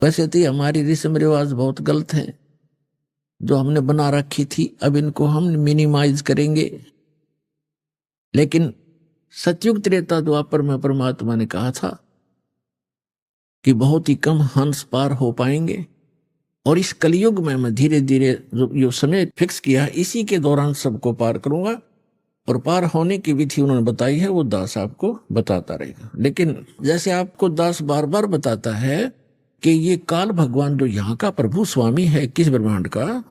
वैसे तो हमारी रस्म रिवाज बहुत गलत है जो हमने बना रखी थी, अब इनको हम मिनिमाइज करेंगे। लेकिन सतयुग त्रेता द्वापर में परमात्मा ने कहा था कि बहुत ही कम हंस पार हो पाएंगे, और इस कलयुग में मैं धीरे धीरे जो समय फिक्स किया है इसी के दौरान सबको पार करूंगा, और पार होने की विधि उन्होंने बताई है, वो दास आपको बताता रहेगा। लेकिन जैसे आपको दास बार बार बताता है कि ये काल भगवान जो यहाँ का प्रभु स्वामी है किस ब्रह्मांड का,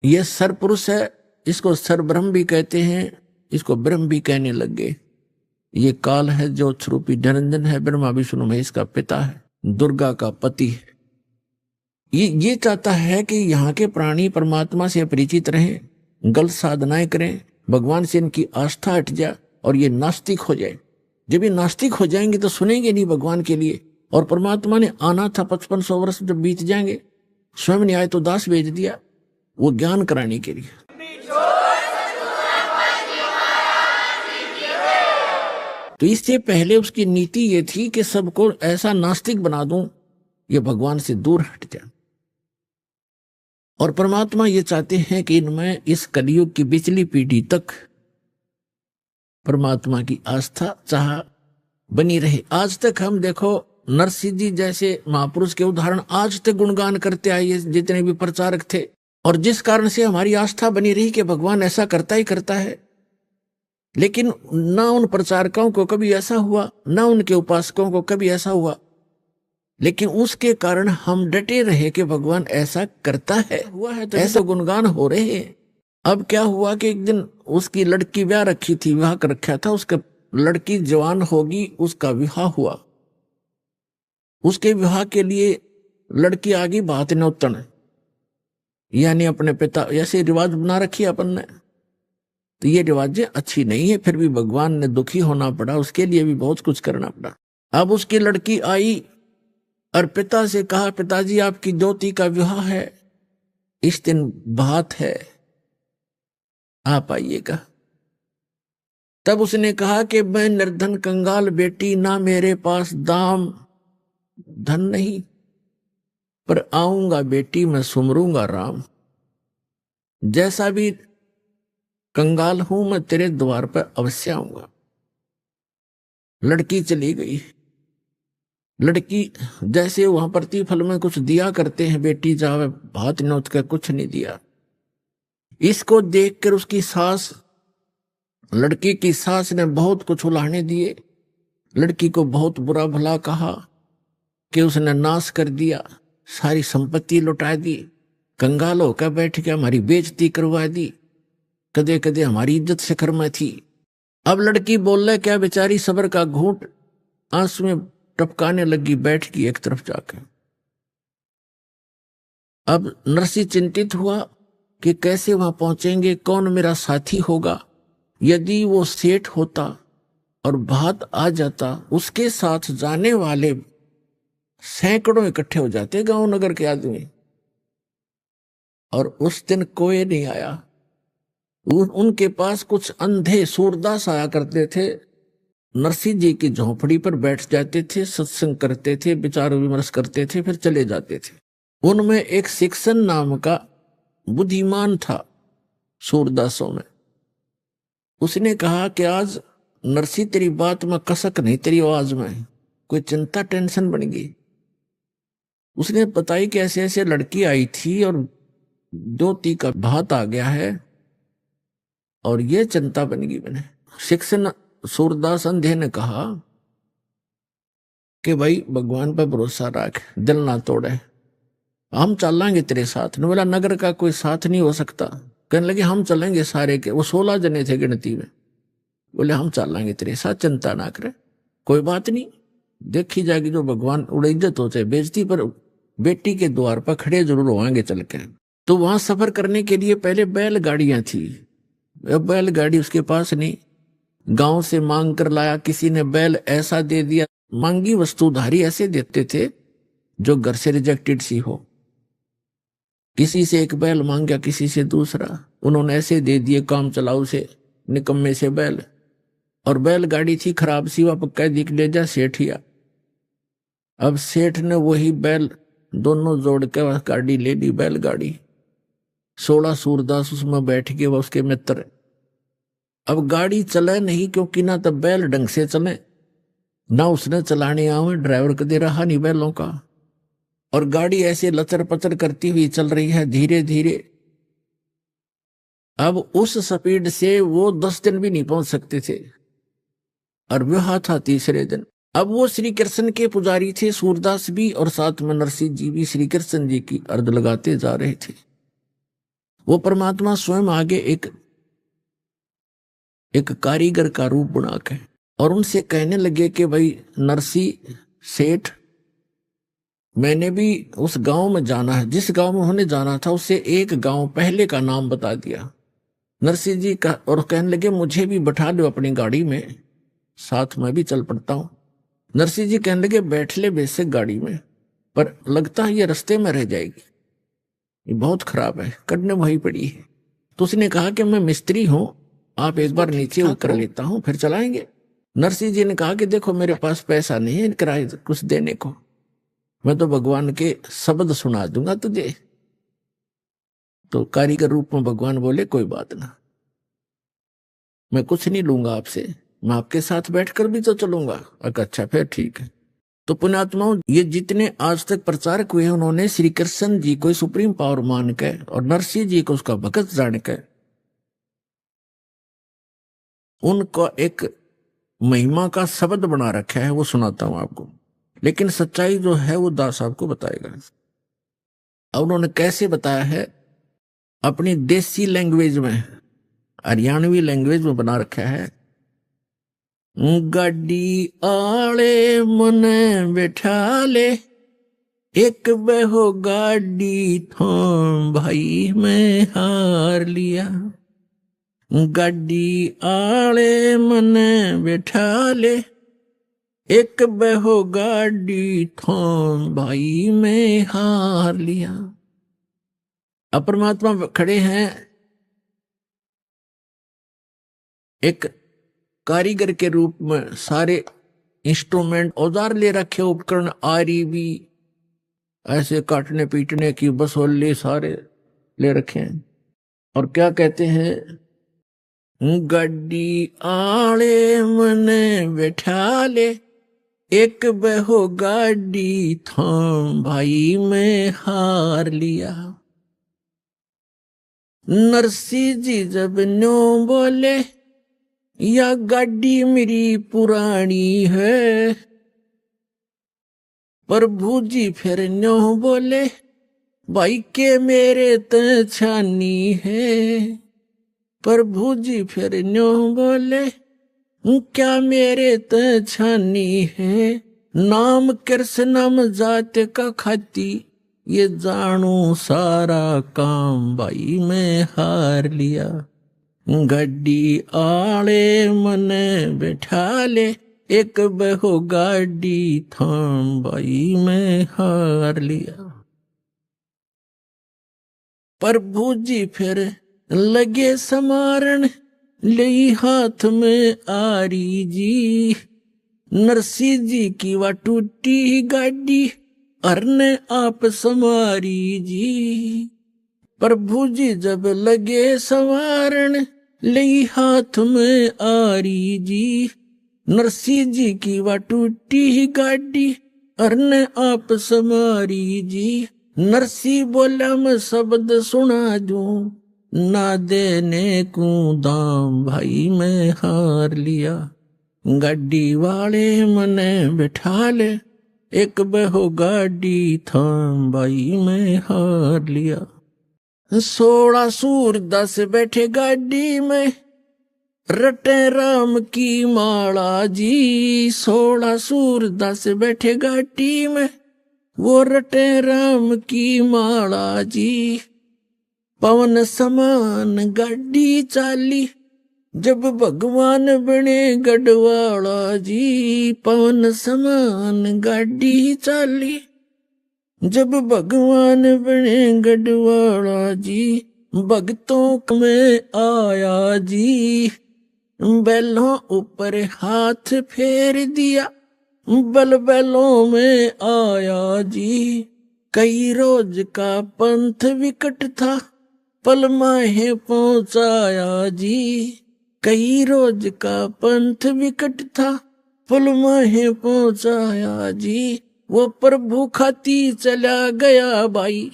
ये सरपुरुष है, इसको सरब्रह्म भी कहते हैं, इसको ब्रह्म भी कहने लग गए। ये काल है जो स्वरूपी निरंजन है, ब्रह्मा विष्णु महेश का पिता है, दुर्गा का पति है। ये चाहता है कि यहाँ के प्राणी परमात्मा से अपरिचित रहें, गलत साधनाएं करें, भगवान से इनकी आस्था हट जाए और ये नास्तिक हो जाए। जब ये नास्तिक हो जाएंगे तो सुनेंगे नहीं भगवान के लिए, और परमात्मा ने आना था 5500 वर्ष जब बीत जाएंगे, स्वयं ने आए तो दास भेज दिया वो ज्ञान कराने के लिए। तो इससे पहले उसकी नीति ये थी कि सबको ऐसा नास्तिक बना दूं ये भगवान से दूर हट जाए। और परमात्मा ये चाहते हैं कि इनमें इस कलयुग की पिछली पीढ़ी तक परमात्मा की आस्था चाह बनी रहे। आज तक हम देखो नरसिंह जी जैसे महापुरुष के उदाहरण आज तक गुणगान करते आए, जितने भी प्रचारक थे, और जिस कारण से हमारी आस्था बनी रही कि भगवान ऐसा करता ही करता है। लेकिन ना उन प्रचारकों को कभी ऐसा हुआ, ना उनके उपासकों को कभी ऐसा हुआ, लेकिन उसके कारण हम डटे रहे कि भगवान ऐसा करता है। हुआ है तो ऐसा गुणगान हो रहे हैं। अब क्या हुआ कि एक दिन उसकी लड़की ब्याह रखी थी, विवाह कर रखा था, उसका लड़की जवान होगी, उसका विवाह हुआ। उसके विवाह के लिए लड़की आ गई बात नौतन, यानी अपने पिता, ऐसे रिवाज बना रखी अपन ने, तो ये रिवाजें अच्छी नहीं है। फिर भी भगवान ने दुखी होना पड़ा, उसके लिए भी बहुत कुछ करना पड़ा। अब उसकी लड़की आई और पिता से कहा, पिताजी आपकी ज्योति का विवाह है, इस दिन बात है, आप आइएगा। तब उसने कहा कि मैं निर्धन कंगाल बेटी, ना मेरे पास दाम धन नहीं, पर आऊंगा बेटी मैं सुमरूंगा राम। जैसा भी कंगाल हूं मैं तेरे द्वार पर अवश्य आऊंगा। लड़की चली गई। लड़की जैसे वहां प्रतिफल में कुछ दिया करते हैं, बेटी जावे भात नोच कर, कुछ नहीं दिया। इसको देखकर उसकी सास, लड़की की सास ने बहुत कुछ उलाहने दिए, लड़की को बहुत बुरा भला कहा कि उसने नाश कर दिया, सारी संपत्ति लुटा दी, कंगाल होकर बैठ के हमारी बेइज्जती करवा दी, कदे कदे हमारी इज्जत से खरमा थी। अब लड़की बोल रहा क्या, बेचारी सबर का घूंट आंसू में टपकाने लगी, बैठ गई एक तरफ जाकर। अब नरसिंह चिंतित हुआ कि कैसे वहां पहुंचेंगे, कौन मेरा साथी होगा। यदि वो सेठ होता और भात आ जाता, उसके साथ जाने वाले सैकड़ों इकट्ठे हो जाते गांव नगर के आदमी, और उस दिन कोई नहीं आया। उनके पास कुछ अंधे सूरदास आया करते थे, नरसिंह जी की झोंपड़ी पर बैठ जाते थे, सत्संग करते थे, विचार विमर्श करते थे, फिर चले जाते थे। उनमें एक शिक्षण नाम का बुद्धिमान था सूरदासों में। उसने कहा कि आज नरसिंह तेरी बात में कसक नहीं, तेरी आवाज में कोई चिंता टेंशन बन गई। उसने बताई कि ऐसे ऐसे लड़की आई थी और ज्योति का भात आ गया है और ये चिंता बन गई मैंने। शिक्षण सूरदास अंधे ने कहा कि भाई भगवान पर भरोसा रख, दिल ना तोड़े, हम चलेंगे तेरे साथ। ने बोला नगर का कोई साथ नहीं हो सकता। कहने लगे हम चलेंगे सारे के, वो 16 जने थे गिनती में। बोले हम चलेंगे तेरे साथ, चिंता ना करे, कोई बात नहीं, देखी जाएगी जो भगवान उड़े इज्जत हो चाहे बेइज्जती, पर बेटी के द्वार पर खड़े जरूर होंगे चल के। तो वहां सफर करने के लिए पहले बैलगाड़ियां थी, अब बैलगाड़ी उसके पास नहीं, गांव से मांग कर लाया, किसी ने बैल ऐसा दे दिया। मांगी वस्तुधारी ऐसे देते थे जो घर से रिजेक्टेड सी हो, किसी से एक बैल मांगा, किसी से दूसरा, उन्होंने ऐसे दे दिए काम चलाऊ से, निकम्मे से बैल। और बैलगाड़ी थी खराब सी, वह पक्का दिख ले जा सेठिया। अब सेठ ने वही बैल दोनों जोड़ के वह गाड़ी ले ली, बैलगाड़ी। 16 सूरदास उसमें बैठ के वह उसके मित्र। अब गाड़ी चले नहीं, क्योंकि ना तो बैल ढंग से चले, ना उसने चलाने आवे, ड्राइवर को दे रहा नहीं बैलों का, और गाड़ी ऐसे लचर पचर करती हुई चल रही है धीरे धीरे। अब उस स्पीड से वो 10 दिन भी नहीं पहुंच सकते थे, और विवाह था तीसरे दिन। अब वो श्री कृष्ण के पुजारी थे, सूरदास भी, और साथ में नरसिंह जी भी श्री कृष्ण जी की अर्घ लगाते जा रहे थे। वो परमात्मा स्वयं आगे एक कारीगर का रूप बना के और उनसे कहने लगे कि भाई नरसिंह सेठ, मैंने भी उस गांव में जाना है, जिस गांव में उन्होंने जाना था उससे एक गांव पहले का नाम बता दिया नरसिंह जी का, और कहने लगे मुझे भी बैठा लो अपनी गाड़ी में, साथ में भी चल पड़ता हूं। नरसिंह जी कहने लगे बैठ ले बेशक गाड़ी में, पर लगता है ये रास्ते में रह जाएगी, ये बहुत खराब है, कटने वही पड़ी है। तो उसने कहा कि मैं मिस्त्री हूं, आप एक बार नीचे उतर लेता हूं, फिर चलाएंगे। नरसिंह जी ने कहा कि देखो मेरे पास पैसा नहीं है किराए कुछ देने को, मैं तो भगवान के शब्द सुना दूंगा तुझे। तो कारीगर रूप में भगवान बोले कोई बात ना, मैं कुछ नहीं लूंगा आपसे, मैं आपके साथ बैठकर भी तो चलूंगा। अच्छा फिर ठीक है। तो पुण्यात्माओं, ये जितने आज तक प्रचारक हुए उन्होंने श्री कृष्ण जी को सुप्रीम पावर मान के और नरसिंह जी को उसका भगत जान के उनको एक महिमा का शब्द बना रखा है, वो सुनाता हूं आपको। लेकिन सच्चाई जो है वो दास साहब को बताएगा। और उन्होंने कैसे बताया है, अपनी देसी लैंग्वेज में, हरियाणवी लैंग्वेज में बना रखा है। गाड़ी आले मने बैठा ले, एक बहो गाड़ी थों भाई मैं हार लिया। गाड़ी आले मने बैठा ले, एक बहो गाड़ी थों भाई मैं हार लिया। अब परमात्मा खड़े हैं एक कारीगर के रूप में, सारे इंस्ट्रूमेंट औजार ले रखे, उपकरण, आरी भी, ऐसे काटने पीटने की बसोली सारे ले रखे हैं। और क्या कहते हैं, गाड़ी आले मने बैठा ले, एक बहो गाड़ी थाम भाई मैं हार लिया। नरसिंह जी जब न्यों बोले, या गाड़ी मेरी पुरानी है, प्रभु जी फिर न्यों बोले, भाई के मेरे त छानी है। प्रभु जी फिर न्यों बोले, क्या मेरे त छानी है। नाम कृष्णम जात का खाती, ये जानू सारा काम भाई मैं हार लिया। गाड़ी आले मने बैठा ले, एक बहो गाड़ी थाम भाई मैं हार लिया। प्रभु जी फिर लगे समारण, ले हाथ में आरी जी। नरसिंह जी की वा टूटी गाड़ी, अरने आप समारी जी। प्रभु जी जब लगे संवारण, ले हाथ में आरी जी। नरसिंह जी की वा टूटी गाड़ी, अरने आप समारी जी। नरसिंह बोला मैं शब्द सुना दूं, ना देने को दाम भाई मैं हार लिया। गाड़ी वाले मने बैठा ले, एक बहो गाड़ी थाम भाई मैं हार लिया। 16 सूरदास बैठे गाड़ी में, रटे राम की माला जी। 16 सूरदास बैठे गाड़ी में, वो रटे राम की माला जी। पवन समान गाड़ी चाली, जब भगवान बने गढ़वाला जी। पवन समान गाड़ी चाली, जब भगवान बने गढ़वाला जी। भक्तों में आया जी, बैलों ऊपर हाथ फेर दिया, बल बैलों में आया जी। कई रोज का पंथ विकट था, पल माहे पहुंचाया जी। कई रोज का पंथ विकट था, पल माहे पहुंचाया जी। वो प्रभु खाती चला गया भाई,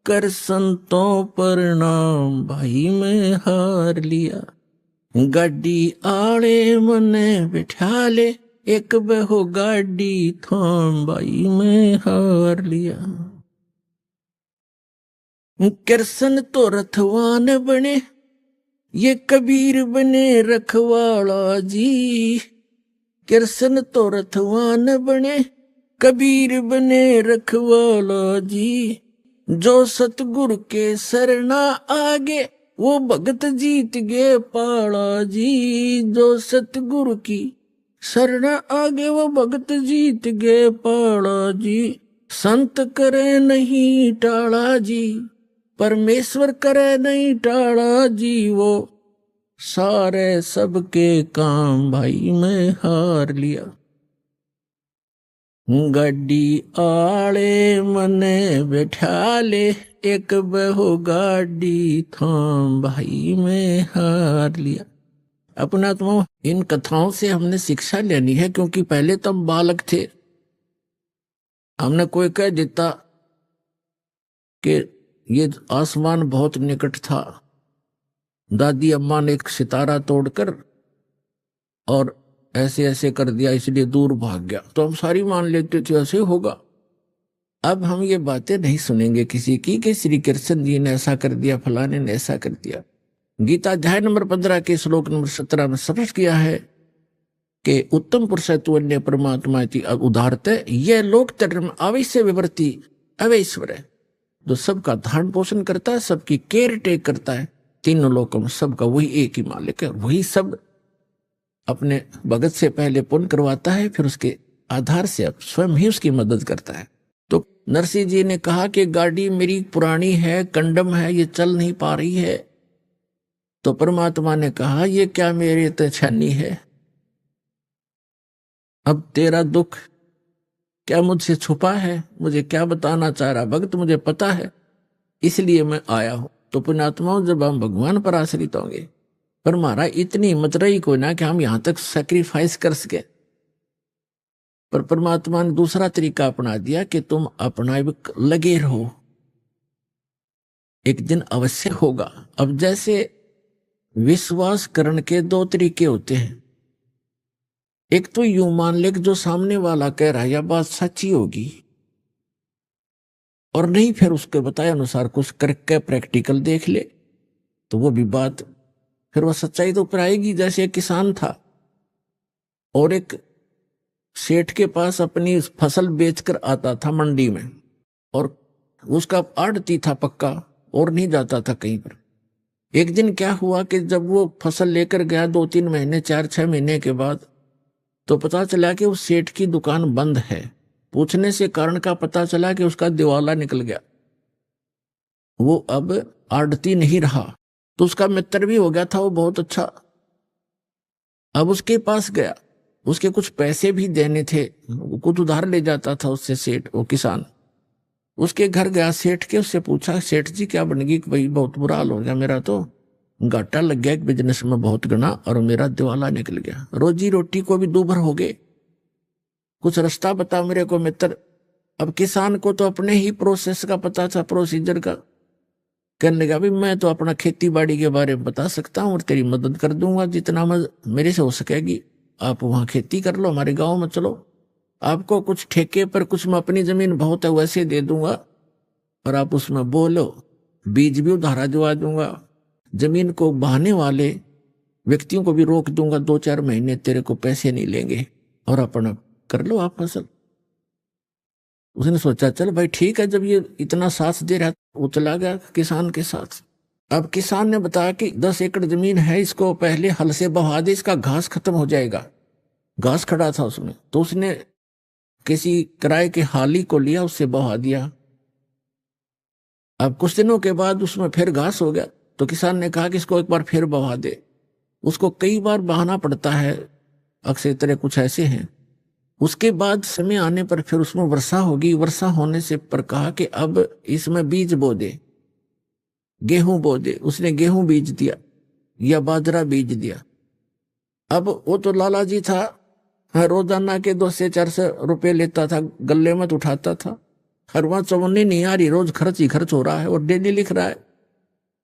कर संतों प्रणाम भाई मैं हार लिया। गाड़ी आड़े मने बिठा ले, एक बहो गाड़ी थाम भाई मैं हार लिया। कृष्ण तो रथवान बने, ये कबीर बने रखवाला जी। कृष्ण तो रथवान बने, कबीर बने रखवाला जी। जो सतगुरु के शरणा आगे, वो भगत जीत गए पाला जी। जो सतगुरु की शरणा आगे, वो भगत जीत गए पाला जी। संत करे नहीं टाला जी, परमेश्वर करे नहीं टाला जी। वो सारे सबके काम भाई मैं हार लिया। गाड़ी आले मने बैठा ले, एक बहो गाड़ी थाम भाई मैं हार लिया। अपना तो इन कथाओं से हमने शिक्षा लेनी है, क्योंकि पहले तो हम बालक थे। हमने कोई कह देता कि ये आसमान बहुत निकट था, दादी अम्मा ने एक सितारा तोड़कर और ऐसे ऐसे कर दिया इसलिए दूर भाग गया, तो हम सारी मान लेते थे ऐसे होगा। अब हम ये बातें नहीं सुनेंगे किसी की कि श्री कृष्ण जी ने ऐसा कर दिया, फलाने ने ऐसा कर दिया। गीता अध्याय नंबर 15 के श्लोक नंबर 17 में स्पष्ट किया है कि उत्तम पुरुष तु अन्य परमात्मा की उदारते, यह लोक धर्म अवश्य विवर्ती अवैश्वर है। जो सबका धारण पोषण करता है, सबकी केयर टेक करता है, तीनों लोकों में सबका वही एक ही मालिक है। वही सब अपने भगत से पहले पुण्य करवाता है, फिर उसके आधार से अब स्वयं ही उसकी मदद करता है। तो नरसिंह जी ने कहा कि गाड़ी मेरी पुरानी है, कंडम है, ये चल नहीं पा रही है। तो परमात्मा ने कहा ये क्या मेरी तो छानी है, अब तेरा दुख क्या मुझसे छुपा है, मुझे क्या बताना चाह रहा भक्त मुझे पता है, इसलिए मैं आया हूं। तो पुण्यात्माओं, जब हम भगवान पर आश्रित होंगे, पर हमारा इतनी हिम्मत रही कोई ना कि हम यहां तक सैक्रिफाइस कर सके, पर परमात्मा ने दूसरा तरीका अपना दिया कि तुम अपना लगे रहो, एक दिन अवश्य होगा। अब जैसे विश्वास करने के दो तरीके होते हैं। एक तो यूं मान ले कि जो सामने वाला कह रहा है यह बात सच्ची होगी, और नहीं फिर उसके बताए अनुसार कुछ करके प्रैक्टिकल देख ले, तो वो भी बात फिर वह सच्चाई तो ऊपर आएगी। जैसे एक किसान था और एक सेठ के पास अपनी फसल बेचकर आता था मंडी में, और उसका आड़ती था पक्का और नहीं जाता था कहीं पर। एक दिन क्या हुआ कि जब वो फसल लेकर गया 2-3 महीने 4-6 महीने के बाद, तो पता चला कि उस सेठ की दुकान बंद है। पूछने से कारण का पता चला कि उसका दिवाला निकल गया, वो अब आड़ती नहीं रहा। तो उसका मित्र भी हो गया था वो बहुत अच्छा। अब उसके पास गया, उसके कुछ पैसे भी देने थे, वो कुछ उधार ले जाता था उससे सेठ, वो किसान। उसके घर गया सेठ के, उससे पूछा सेठ जी क्या बन गई? भाई बहुत बुरा हाल हो गया, मेरा तो घाटा लग गया एक बिजनेस में बहुत गना, और मेरा दिवाला निकल गया, रोजी रोटी को भी दूभर हो गए, कुछ रास्ता बता मेरे को मित्र। अब किसान को तो अपने ही प्रोसेस का पता था, प्रोसीजर का। कहने लगा भाई मैं तो अपना खेती बाड़ी के बारे में बता सकता हूँ और तेरी मदद कर दूंगा जितना मेरे से हो सकेगी। आप वहां खेती कर लो, हमारे गांव में चलो, आपको कुछ ठेके पर, कुछ मैं अपनी जमीन बहुत है वैसे दे दूंगा, और आप उसमें बोलो, बीज भी उधारा दिवा दूंगा, जमीन को बहाने वाले व्यक्तियों को भी रोक दूंगा, 2-4 महीने तेरे को पैसे नहीं लेंगे, और अपना कर लो आप फसल। उसने सोचा चल भाई ठीक है, जब ये इतना साथ दे रहा, वो चला गया किसान के साथ। अब किसान ने बताया कि 10 एकड़ जमीन है, इसको पहले हल से बहा दे, इसका घास खत्म हो जाएगा। घास खड़ा था उसमें, तो उसने किसी किराए के हाली को लिया, उससे बहा दिया। अब कुछ दिनों के बाद उसमें फिर घास हो गया, तो किसान ने कहा कि इसको एक बार फिर बहा दे। उसको कई बार बहाना पड़ता है, अक्सर तरह कुछ ऐसे हैं, उसके बाद समय आने पर फिर उसमें वर्षा होगी। वर्षा होने से पर कहा कि अब इसमें बीज बो दे, गेहूं बो दे। उसने गेहूं बीज दिया या बाजरा बीज दिया। अब वो तो लाला जी था, हाँ, रोजाना के 200-400 रुपये लेता था, गले में उठाता था। हर वहां चवन्नी नहीं आ रही, रोज खर्च ही खर्च हो रहा है। और डेली लिख रहा है,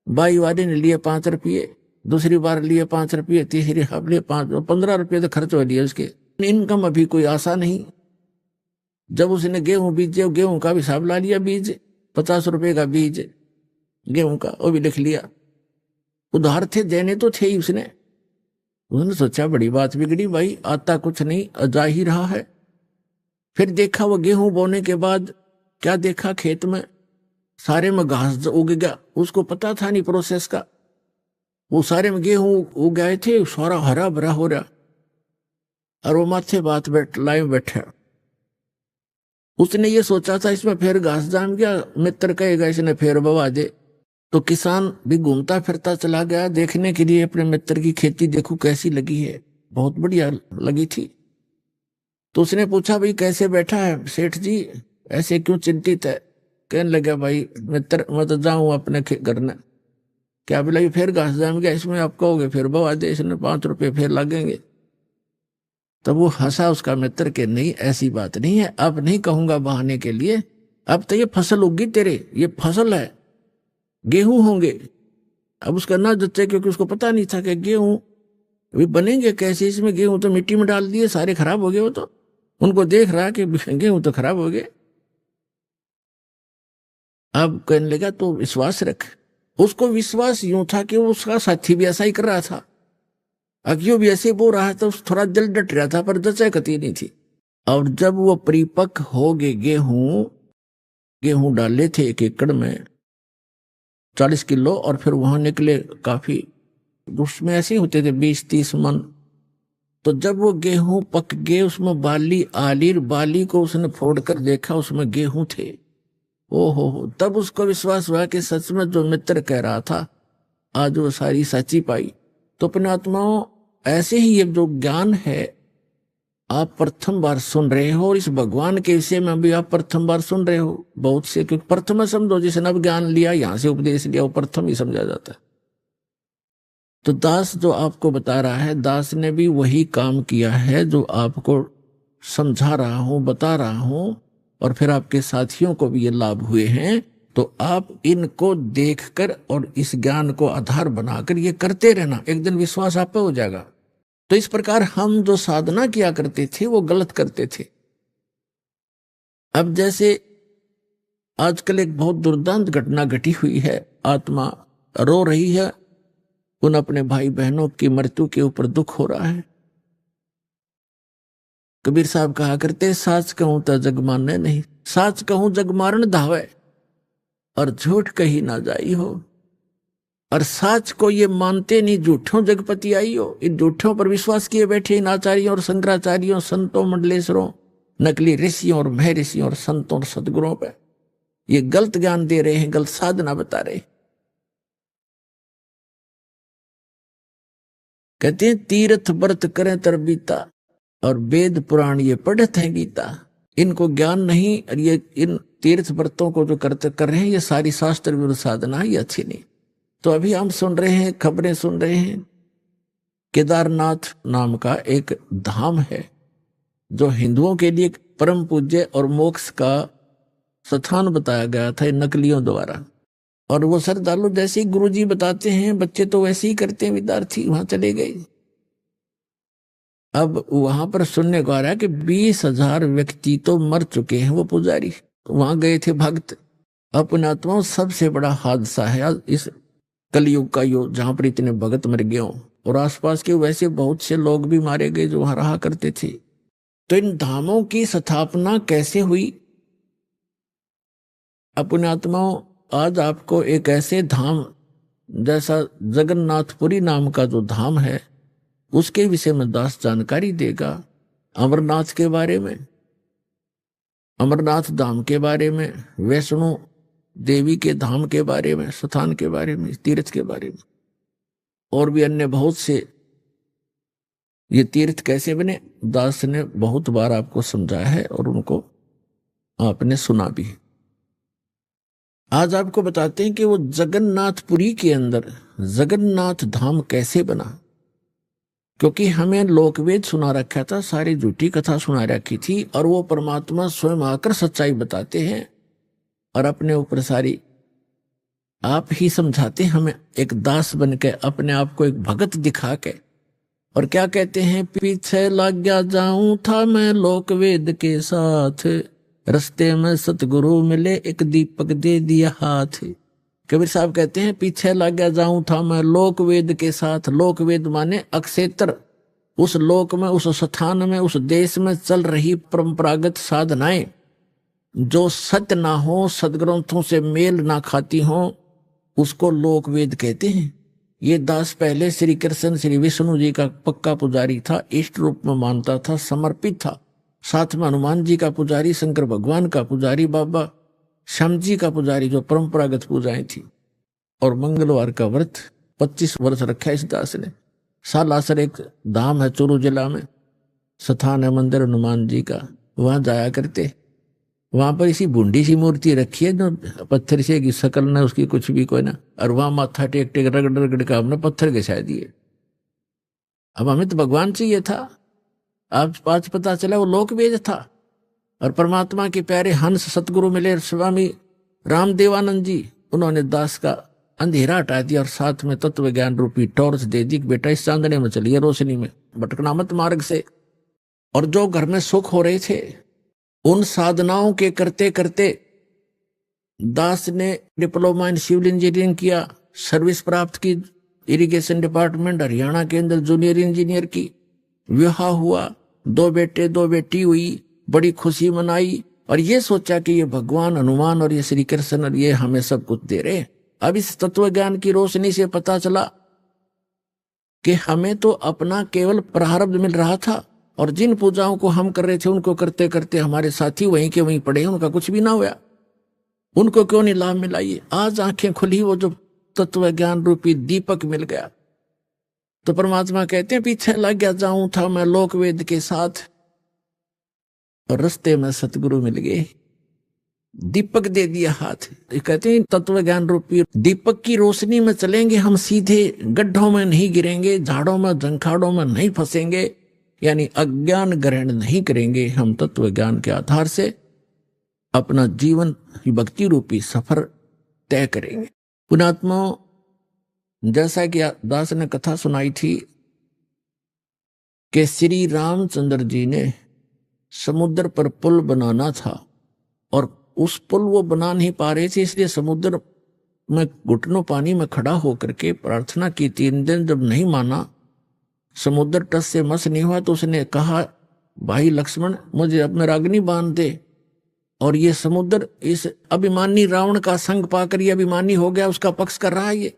बाई वाले ने लिए 5 रुपये, दूसरी बार लिए 5 रुपये, तीसरी बार लिए 15 रुपये तो खर्च हो लिए उसके। इनकम अभी कोई आशा नहीं। जब उसने गेहूं बीजे, गेहूं का भी हिसाब ला लिया, बीज 50 रुपये का बीज गेहूं का, वो भी लिख लिया। उधार थे, देने तो थे ही उसने सोचा बड़ी बात बिगड़ी भाई, आता कुछ नहीं, जा ही रहा है। फिर देखा वो गेहूं बोने के बाद क्या देखा, खेत में सारे में घास उग गया। उसको पता था नहीं प्रोसेस का। वो सारे में गेहूं उग गए थे, सारा हरा भरा हो रहा। और वो माथे बात लाइव बैठा। उसने ये सोचा था इसमें फिर घास जाम गया, मित्र कहेगा इसने फिर बवा दे। तो किसान भी घूमता फिरता चला गया देखने के लिए अपने मित्र की खेती, देखो कैसी लगी है। बहुत बढ़िया लगी थी। तो उसने पूछा भाई कैसे बैठा है सेठ जी, ऐसे क्यों चिंतित है? कहने लगा भाई मित्र, मैं तो जाऊं अपने घर में। क्या बोला, फिर घास जाम गया, इसमें आप कहोगे फिर बवा दे, इसने 5 रुपये फिर लगेंगे। तब वो हंसा उसका मित्र के नहीं, ऐसी बात नहीं है, अब नहीं कहूंगा बहाने के लिए। अब तो ये फसल उगी तेरे, ये फसल है, गेहूं होंगे। अब उसका ना जच्चे, क्योंकि उसको पता नहीं था कि गेहूं अभी बनेंगे कैसे, इसमें गेहूं तो मिट्टी में डाल दिए, सारे खराब हो गए। वो तो उनको देख रहा कि गेहूं तो खराब हो गए। अब कहने लगा तो विश्वास रख। उसको विश्वास यूं था कि वो उसका साथी भी ऐसा ही कर रहा था, अगियो भी ऐसे बोल रहा था। थोड़ा दिल डट रहा था, पर जचा कती नहीं थी। और जब वो परिपक्व हो गए, गेहूं डाले थे 1 एकड़ में 40 किलो, और फिर वहां निकले काफी, उसमें ऐसे होते थे 20-30 मन। तो जब वो गेहूं पक गए, उसमें बाली आली, बाली को उसने फोड़ कर देखा, उसमें गेहूं थे। ओहो, तब उसको विश्वास हुआ कि सच में जो मित्र कह रहा था आज वो सारी सच्ची पाई। तो अपने आत्माओं, ऐसे ही ये जो ज्ञान है आप प्रथम बार सुन रहे हो, और इस भगवान के विषय में भी आप प्रथम बार सुन रहे हो बहुत से, क्योंकि प्रथम समझो, जिसने अब ज्ञान लिया, यहां से उपदेश लिया, वो प्रथम ही समझा जाता है। तो दास जो आपको बता रहा है, दास ने भी वही काम किया है जो आपको समझा रहा हूं, बता रहा हूं, और फिर आपके साथियों को भी ये लाभ हुए हैं। तो आप इनको देखकर और इस ज्ञान को आधार बनाकर ये करते रहना, एक दिन विश्वास आप पे हो जाएगा। तो इस प्रकार हम जो साधना किया करते थे वो गलत करते थे। अब जैसे आजकल एक बहुत दुर्दांत घटना घटी हुई है, आत्मा रो रही है, उन अपने भाई बहनों की मृत्यु के ऊपर दुख हो रहा है। कबीर साहब कहा करते, साच कहूं तो जग माने नहीं, साच कहूं जग मारन धावे, और झूठ कही ना जाई हो। और साच को ये मानते नहीं, झूठों जगपति आई हो। इन झूठों पर विश्वास किए बैठे इन आचार्यों और शंकराचार्यों, संतों, मंडलेश्वरों, नकली ऋषियों और महर्षियों और संतों और सदगुरुओं पर ये गलत ज्ञान दे रहे हैं, गलत साधना बता रहे। कहते हैं तीर्थ व्रत करें तरबीता, और वेद पुराण ये पढ़ते हैं गीता। इनको ज्ञान नहीं, और ये इन तीर्थ व्रतों को जो कर रहे हैं, ये सारी शास्त्र विरुद्ध साधना, ये अच्छी नहीं। तो अभी हम सुन रहे हैं, खबरें सुन रहे हैं, केदारनाथ नाम का एक धाम है जो हिंदुओं के लिए परम पूज्य और मोक्ष का स्थान बताया गया था नकलियों द्वारा। और वो श्रद्धालु जैसे ही गुरुजी बताते हैं, बच्चे तो वैसे ही करते हैं, विद्यार्थी वहां चले गए। अब वहां पर सुनने को आ रहा है कि 20,000 व्यक्ति तो मर चुके हैं। वो पुजारी वहां गए थे, भक्त। अपने आत्माओं, सबसे बड़ा हादसा है इस कलयुग का यो, जहां पर इतने भगत मर गए हों, और आसपास के वैसे बहुत से लोग भी मारे गए जो वहां रहा करते थे। तो इन धामों की स्थापना कैसे हुई? अपने आत्माओं, आज आपको एक ऐसे धाम जैसा जगन्नाथपुरी नाम का जो धाम है, उसके विषय में दास जानकारी देगा। अमरनाथ के बारे में, अमरनाथ धाम के बारे में, वैष्णो देवी के धाम के बारे में, स्थान के बारे में, तीर्थ के बारे में, और भी अन्य बहुत से ये तीर्थ कैसे बने, दास ने बहुत बार आपको समझाया है और उनको आपने सुना भी। आज आपको बताते हैं कि वो जगन्नाथपुरी के अंदर जगन्नाथ धाम कैसे बना। क्योंकि हमें लोकवेद सुना रखा था, सारी झूठी कथा सुना रखी थी, और वो परमात्मा स्वयं आकर सच्चाई बताते हैं और अपने ऊपर सारी आप ही समझाते हैं हमें, एक दास बन के अपने आप को एक भगत दिखा के। और क्या कहते हैं, पीछे लग गया जाऊं था मैं लोकवेद के साथ, रस्ते में सतगुरु मिले एक दीपक दे दिया हाथ। कबीर साहब कहते हैं पीछे लग गया जाऊं था मैं लोकवेद के साथ। लोकवेद माने अक्षेत्र, उस लोक में, उस स्थान में, उस देश में चल रही परंपरागत साधनाएं जो सत्य ना हो, सदग्रंथों से मेल ना खाती हो, उसको लोकवेद कहते हैं। ये दास पहले श्री कृष्ण श्री विष्णु जी का पक्का पुजारी था, इष्ट रूप में मानता था, समर्पित था। साथ में हनुमान जी का पुजारी, शंकर भगवान का पुजारी, बाबा श्याम जी का पुजारी, जो परंपरागत पूजाएं थी। और मंगलवार का व्रत 25 वर्ष रखा इस दास ने। सालासर एक धाम है चूरू जिला में, स्थान है मंदिर हनुमान जी का, वहां जाया करते। वहां पर इसी बूंदी सी मूर्ति रखी है जो पत्थर से की शकल ना उसकी कुछ भी कोई ना, और वहां माथा टेक टेक रगड़ रगड़ का हमने पत्थर घिसा दिए। अब हमें तो भगवान चाहिए था, आज पता चला वो लोकवेद था। और परमात्मा के प्यारे हंस सतगुरु मिले स्वामी रामदेवानंद जी, उन्होंने दास का अंधेरा हटा दिया और साथ में तत्व ज्ञान रूपी टॉर्च दे दी, बेटा इस चांदने में चलिए, रोशनी में भटकना मत मार्ग से। और जो घर में सुख हो रहे थे, उन साधनाओं के करते करते दास ने डिप्लोमा इन सिविल इंजीनियरिंग किया, सर्विस प्राप्त की, इरिगेशन डिपार्टमेंट हरियाणा के अंदर जूनियर इंजीनियर की। विवाह हुआ, 2 बेटे 2 बेटी हुई, बड़ी खुशी मनाई, और ये सोचा कि ये भगवान हनुमान और ये श्री कृष्ण और ये हमें सब कुछ दे रहे। अब इस तत्व ज्ञान की रोशनी से पता चला कि हमें तो अपना केवल प्रारब्ध मिल रहा था, और जिन पूजाओं को हम कर रहे थे उनको करते करते हमारे साथी वहीं के वहीं पड़े, उनका कुछ भी ना हुआ। उनको क्यों नहीं लाभ मिला? ये आज आंखें खुली, वो जो तत्व ज्ञान रूपी दीपक मिल गया। तो परमात्मा कहते हैं पीछे लग गया जाऊं था मैं लोकवेद के साथ, और रस्ते में सतगुरु मिल गए, दीपक दे दिया हाथ। कहते हैं तत्व ज्ञान रूपी दीपक की रोशनी में चलेंगे हम, सीधे गड्ढों में नहीं गिरेंगे, झाड़ों में झंखाड़ों में नहीं फंसेंगे, यानी अज्ञान ग्रहण नहीं करेंगे। हम तत्व ज्ञान के आधार से अपना जीवन भक्ति रूपी सफर तय करेंगे। पुणात्मा, जैसा कि दास ने कथा सुनाई थी कि श्री रामचंद्र जी ने समुद्र पर पुल बनाना था, और उस पुल वो बना नहीं पा रहे थे, इसलिए समुद्र में घुटनों पानी में खड़ा होकर के प्रार्थना की। 3 दिन जब नहीं माना, समुद्र तट से मस नहीं हुआ, तो उसने कहा भाई लक्ष्मण मुझे अब में रागनी बांध दे। और ये समुद्र इस अभिमानी रावण का संग पाकर ये अभिमानी हो गया, उसका पक्ष कर रहा है, ये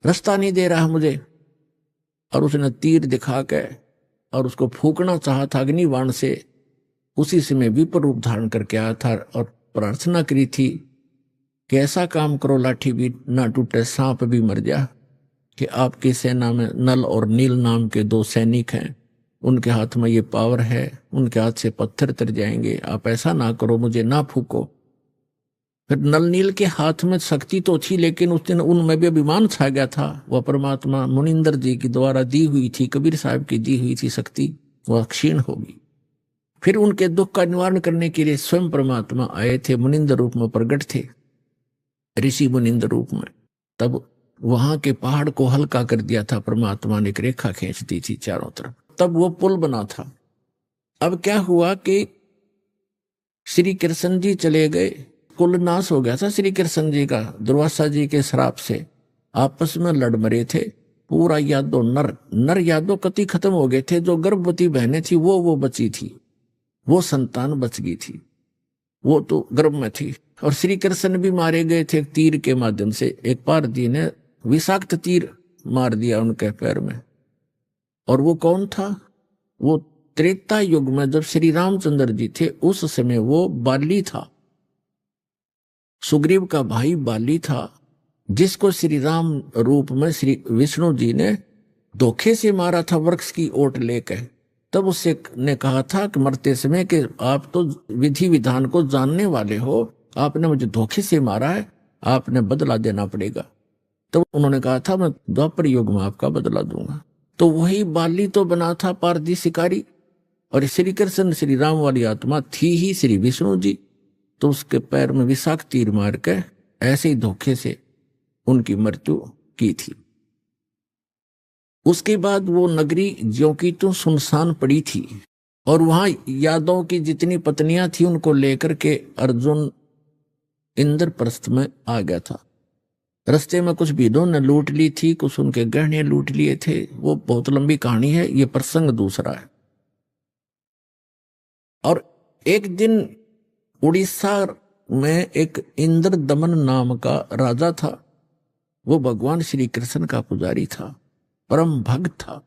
रास्ता नहीं दे रहा मुझे। और उसने तीर दिखा के और उसको फूकना चाहा था अग्निबाण से। उसी समय विपर रूप धारण करके आया था और प्रार्थना करी थी कि ऐसा काम करो लाठी भी ना टूटे, सांप भी मर जा। कि आपकी सेना में नल और नील नाम के 2 सैनिक हैं, उनके हाथ में ये पावर है, उनके हाथ से पत्थर तर जाएंगे, आप ऐसा ना करो, मुझे ना फूको। फिर नल नील के हाथ में शक्ति तो थी, लेकिन उस दिन उनमें भी अभिमान छा गया था। वह परमात्मा मुनिंदर जी की द्वारा दी हुई थी, कबीर साहब की दी हुई थी शक्ति, वह क्षीण होगी। फिर उनके दुख का निवारण करने के लिए स्वयं परमात्मा आए थे, मुनिंदर रूप में प्रकट थे, ऋषि मुनिंदर रूप में। तब वहां के पहाड़ को हल्का कर दिया था परमात्मा ने, एक रेखा खींच दी थी चारों तरफ, तब वो पुल बना था। अब क्या हुआ कि श्री कृष्ण जी चले गए, कुल नाश हो गया था श्री कृष्ण जी का दुर्वासा जी के श्राप से। आपस में लड़ मरे थे, पूरा यादव नर यादव कति खत्म हो गए थे। जो गर्भवती बहनें थी वो बची थी, वो संतान बच गई थी, वो तो गर्भ में थी। और श्री कृष्ण भी मारे गए थे तीर के माध्यम से। एक पारधी ने विषाक्त तीर मार दिया उनके पैर में। और वो कौन था? वो त्रेता युग में जब श्री रामचंद्र जी थे, उस समय वो बाली था, सुग्रीव का भाई बाली था, जिसको श्री राम रूप में श्री विष्णु जी ने धोखे से मारा था वृक्ष की ओट लेकर, तब उससे ने कहा था कि मरते समय कि आप तो विधि विधान को जानने वाले हो, आपने मुझे धोखे से मारा है, आपने बदला देना पड़ेगा। तो उन्होंने कहा था मैं द्वापर युग में आपका बदला दूंगा। तो वही बाली तो बना था पारदी शिकारी, और श्री कृष्ण श्री राम वाली आत्मा थी ही श्री विष्णु जी। तो उसके पैर में विषाक्त तीर मार के ऐसे ही धोखे से उनकी मृत्यु की थी। उसके बाद वो नगरी ज्यों की त्यों सुनसान पड़ी थी, और वहां यादव की जितनी पत्नियां थी उनको लेकर के अर्जुन इंद्रप्रस्थ में आ गया था। रास्ते में कुछ भीदों ने लूट ली थी, कुछ उनके गहने लूट लिए थे, वो बहुत लंबी कहानी है, ये प्रसंग दूसरा है। और एक दिन उड़ीसा में एक इंद्र दमन नाम का राजा था। वो भगवान श्री कृष्ण का पुजारी था, परम भक्त था।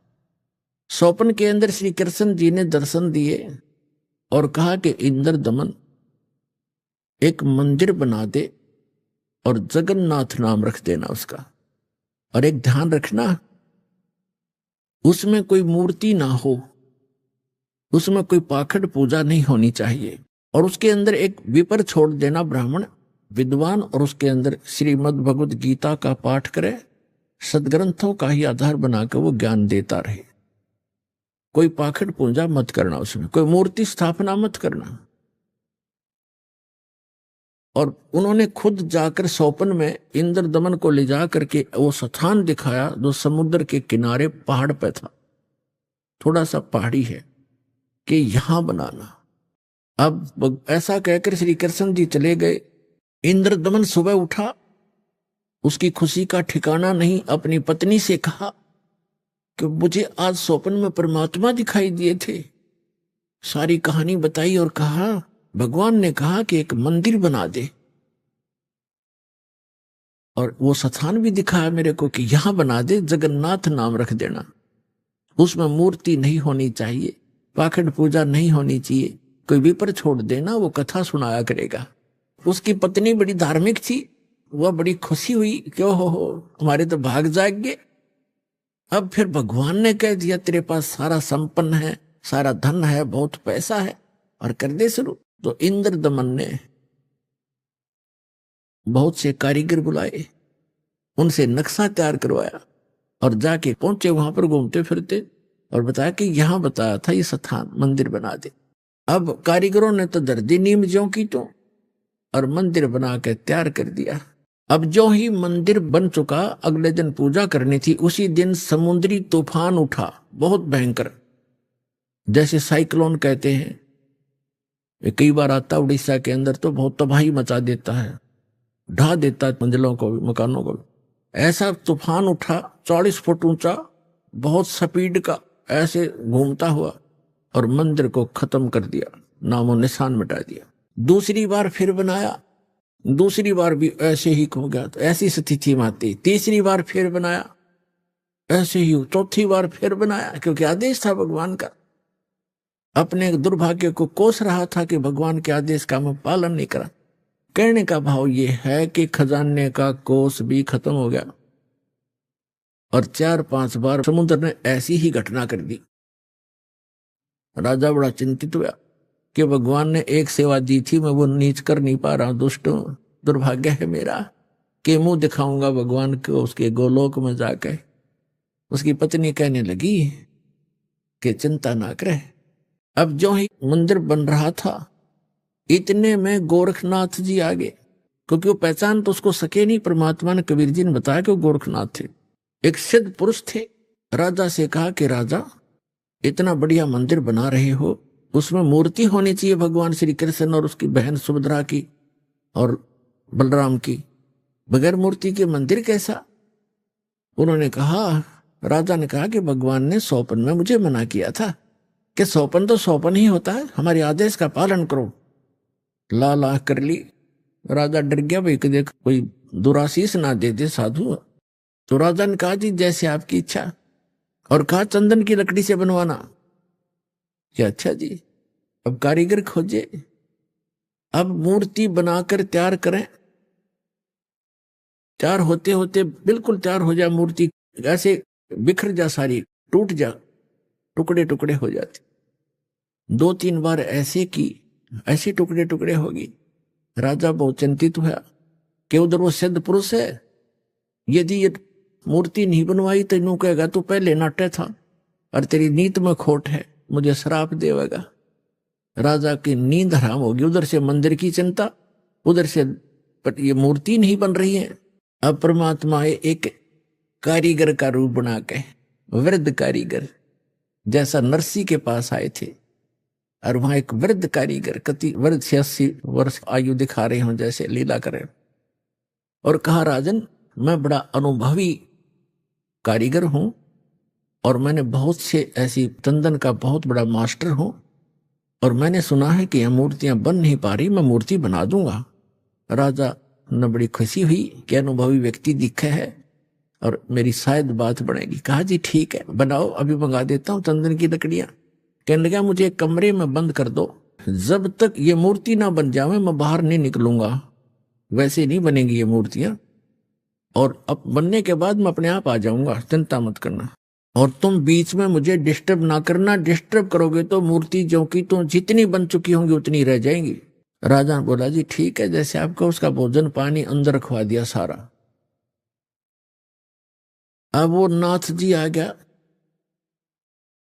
स्वप्न के अंदर श्री कृष्ण जी ने दर्शन दिए और कहा कि इंद्र दमन एक मंदिर बना दे और जगन्नाथ नाम रख देना उसका, और एक ध्यान रखना उसमें कोई मूर्ति ना हो, उसमें कोई पाखंड पूजा नहीं होनी चाहिए, और उसके अंदर एक विपर छोड़ देना ब्राह्मण विद्वान, और उसके अंदर श्रीमद् भगवद गीता का पाठ करे, सदग्रंथों का ही आधार बनाकर वो ज्ञान देता रहे। कोई पाखंड पूजा मत करना, उसमें कोई मूर्ति स्थापना मत करना। और उन्होंने खुद जाकर स्वप्न में इंद्र दमन को ले जा करके वो स्थान दिखाया जो समुद्र के किनारे पहाड़ पे था, थोड़ा सा पहाड़ी है, कि यहां बनाना। अब ऐसा कहकर श्री कृष्ण जी चले गए। इंद्र दमन सुबह उठा, उसकी खुशी का ठिकाना नहीं। अपनी पत्नी से कहा कि मुझे आज स्वप्न में परमात्मा दिखाई दिए थे। सारी कहानी बताई और कहा भगवान ने कहा कि एक मंदिर बना दे, और वो स्थान भी दिखाया मेरे को कि यहां बना दे, जगन्नाथ नाम रख देना, उसमें मूर्ति नहीं होनी चाहिए, पाखंड पूजा नहीं होनी चाहिए, कोई विपर छोड़ देना, वो कथा सुनाया करेगा। उसकी पत्नी बड़ी धार्मिक थी, वह बड़ी खुशी हुई कि हो हमारे तो भाग जाग गए। अब फिर भगवान ने कह दिया तेरे पास सारा संपन्न है, सारा धन है, बहुत पैसा है, और कर दे शुरू। तो इंद्र दमन ने बहुत से कारीगर बुलाए, उनसे नक्शा तैयार करवाया, और जाके पहुंचे वहां पर घूमते फिरते, और बताया कि यहां बताया था ये स्थान, मंदिर बना दे। अब कारीगरों ने तो दर्दी नीम ज्यों की तो, और मंदिर बना के तैयार कर दिया। अब जो ही मंदिर बन चुका, अगले दिन पूजा करनी थी। उसी दिन समुद्री तूफान उठा, बहुत भयंकर, जैसे साइक्लोन कहते हैं। ये कई बार आता उड़ीसा के अंदर, तो बहुत तबाही मचा देता है, ढा देता है मंजिलों को भी, मकानों को भी। ऐसा तूफान उठा 40 फुट ऊंचा, बहुत स्पीड का, ऐसे घूमता हुआ, और मंदिर को खत्म कर दिया, नामो निशान मिटा दिया। दूसरी बार फिर बनाया, दूसरी बार भी ऐसे ही हो गया, तो ऐसी स्थिति में आती। तीसरी बार फिर बनाया, ऐसे ही। चौथी बार फिर बनाया, क्योंकि आदेश था भगवान का। अपने दुर्भाग्य को कोस रहा था कि भगवान के आदेश का मैं पालन नहीं करा। कहने का भाव ये है कि खजाने का कोस भी खत्म हो गया, और 4-5 बार समुद्र ने ऐसी ही घटना कर दी। राजा बड़ा चिंतित हुआ कि भगवान ने एक सेवा दी थी, मैं वो नीच कर नहीं पा रहा हूं। दुष्टों, दुर्भाग्य है मेरा कि मुंह दिखाऊंगा भगवान को उसके गोलोक में जाकर। उसकी पत्नी कहने लगी कि चिंता ना करे। अब जो ही मंदिर बन रहा था, इतने में गोरखनाथ जी आ गए, क्योंकि वो पहचान तो उसको सके नहीं। परमात्मा ने, कबीर जी ने बताया कि वो गोरखनाथ थे, एक सिद्ध पुरुष थे। राजा से कहा कि राजा, इतना बढ़िया मंदिर बना रहे हो, उसमें मूर्ति होनी चाहिए भगवान श्री कृष्ण और उसकी बहन सुभद्रा की और बलराम की, बगैर मूर्ति के मंदिर कैसा? उन्होंने कहा, राजा ने कहा कि भगवान ने स्वप्न में मुझे मना किया था कि स्वप्न तो स्वप्न ही होता है, हमारे आदेश का पालन करो। ला कर ली। राजा डर गया, भाई कि देख कोई दुराशीष ना दे दे साधु। तो राजा ने कहा जी जैसे आपकी इच्छा, और कहा चंदन की लकड़ी से बनवाना। क्या अच्छा जी। अब कारीगर खोजे, अब मूर्ति बनाकर तैयार करें। तैयार होते होते बिल्कुल तैयार हो जाए मूर्ति, ऐसे बिखर जा, सारी टूट जा, टुकड़े टुकड़े हो जाती। 2-3 बार ऐसे की, ऐसे टुकड़े टुकड़े होगी। राजा बहुत चिंतित हुआ कि उधर वो सिद्ध पुरुष है, यदि ये मूर्ति नहीं बनवाई तो यूं कहेगा तू पहले नाट्य था और तेरी नीत में खोट है, मुझे श्राप देवेगा। राजा की नींद हराम होगी। उधर से मंदिर की चिंता, उधर से ये मूर्ति नहीं बन रही है। अब परमात्मा एक कारीगर का रूप बना के, वृद्ध कारीगर जैसा नरसी के पास आए थे, और वहां एक वृद्ध कारीगर कति वृद्ध 80 वर्ष आयु दिखा रहे हों जैसे लीला करे, और कहा राजन मैं बड़ा अनुभवी कारीगर हूं और मैंने बहुत से ऐसी चंदन का बहुत बड़ा मास्टर हूं, और मैंने सुना है कि यह मूर्तियां बन नहीं पा रही, मैं मूर्ति बना दूंगा। राजा ने बड़ी खुशी हुई कि अनुभवी व्यक्ति दिखे है और मेरी शायद बात बनेगी। कहा जी ठीक है बनाओ, अभी मंगा देता हूं चंदन की लकड़ियां। कहने लगा मुझे एक कमरे में बंद कर दो, जब तक ये मूर्ति ना बन जाए मैं बाहर नहीं निकलूंगा, वैसे नहीं बनेगी ये मूर्तियां, और अब बनने के बाद मैं अपने आप आ जाऊंगा, चिंता मत करना। और तुम बीच में मुझे डिस्टर्ब ना करना, डिस्टर्ब करोगे तो मूर्ति जो की तुम जितनी बन चुकी होंगी उतनी रह जाएंगी। राजा ने बोला जी ठीक है, जैसे आपको उसका भोजन पानी अंदर रखवा दिया सारा। अब वो नाथ जी आ गया।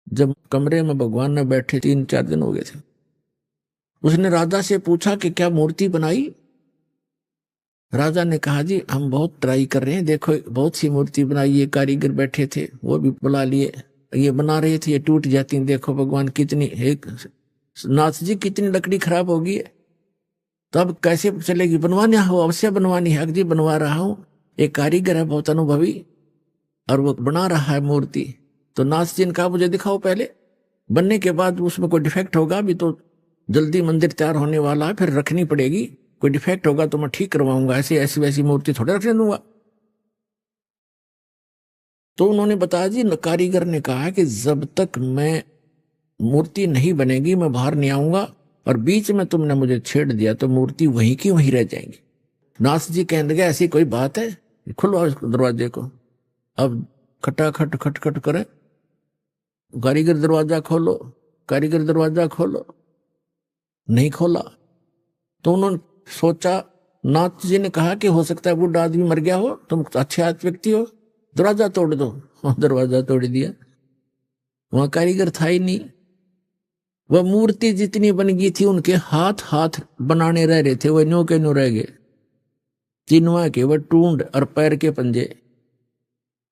जब कमरे में भगवान ने बैठे 3-4 दिन हो गए थे, उसने राजा से पूछा कि क्या मूर्ति बनाई। राजा ने कहा जी हम बहुत ट्राई कर रहे हैं, देखो बहुत सी मूर्ति बनाई, ये कारीगर बैठे थे वो भी बुला लिए, ये बना रहे थे, ये टूट जाती, देखो भगवान कितनी, एक नाथ जी कितनी लकड़ी खराब होगी, तब कैसे चलेगी, बनवानी हो अवश्य बनवानी है। जी बनवा रहा हूं, एक कारीगर है बहुत अनुभवी और वो बना रहा है मूर्ति। तो नाथ जी ने कहा मुझे दिखाओ पहले, बनने के बाद उसमें कोई डिफेक्ट होगा, अभी तो जल्दी मंदिर तैयार होने वाला है, फिर रखनी पड़ेगी, कोई डिफेक्ट होगा तो मैं ठीक करवाऊंगा, ऐसी ऐसी वैसी मूर्ति थोड़े रखने दूंगा। तो उन्होंने बताया जी, कारीगर ने कहा कि जब तक मैं मूर्ति नहीं बनेगी मैं बाहर नहीं आऊंगा, और बीच में तुमने मुझे छेड़ दिया तो मूर्ति वहीं की वहीं रह जाएंगी। नाथ जी कहने लगे ऐसी कोई बात है, खुलवाओ इस दरवाजे को। अब खटाखट खटखट करे, कारीगर दरवाजा खोलो, कारीगर दरवाजा खोलो, नहीं खोला। तो उन्होंने सोचा, नाथ जी ने कहा कि हो सकता है बूढ़ा आदमी मर गया हो, तुम अच्छे व्यक्ति हो, दरवाजा तोड़ दो। दरवाजा तोड़ दिया, वहां कारीगर था ही नहीं। वह मूर्ति जितनी बन गई थी उनके हाथ हाथ बनाने रह रहे थे, वह न्यू के न्यू रह गए। तीनवा के वह टूंड और पैर के पंजे,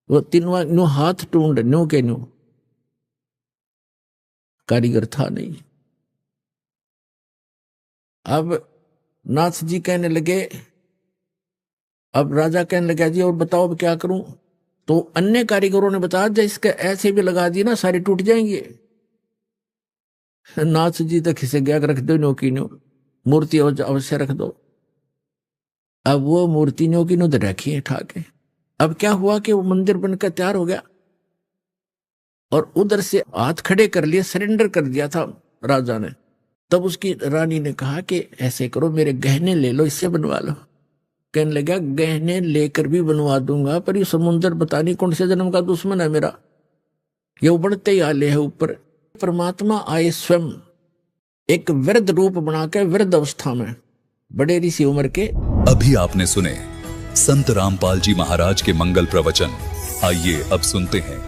वो तीनवा न्यू हाथ टूंड न्यू के न्यू, कारीगर था नहीं। अब नाथ जी कहने लगे, अब राजा कहने लगा जी और बताओ अब क्या करूं। तो अन्य कारीगरों ने बताया जब इसके ऐसे भी लगा दी ना सारे टूट जाएंगे। नाथ जी तो खिसे गया, रख दो नो की नो, मूर्ति अवश्य रख दो। अब वो मूर्ति नो की नो रखी है ठाके। अब क्या हुआ कि वो मंदिर बनकर तैयार हो गया और उधर से हाथ खड़े कर लिए, सरेंडर कर दिया था राजा ने। तब उसकी रानी ने कहा कि ऐसे करो मेरे गहने ले लो, इससे बनवा लो। कहने लगा गहने लेकर भी बनवा दूंगा, पर ये समुंदर पता नहीं कौन से जन्म का दुश्मन है मेरा, ये उबड़ते ही आले है ऊपर। परमात्मा आए स्वयं एक वृद्ध रूप बनाकर, वृद्ध अवस्था में, बड़े ऋषि उम्र के। अभी आपने सुने संत रामपाल जी महाराज के मंगल प्रवचन। आइए अब सुनते हैं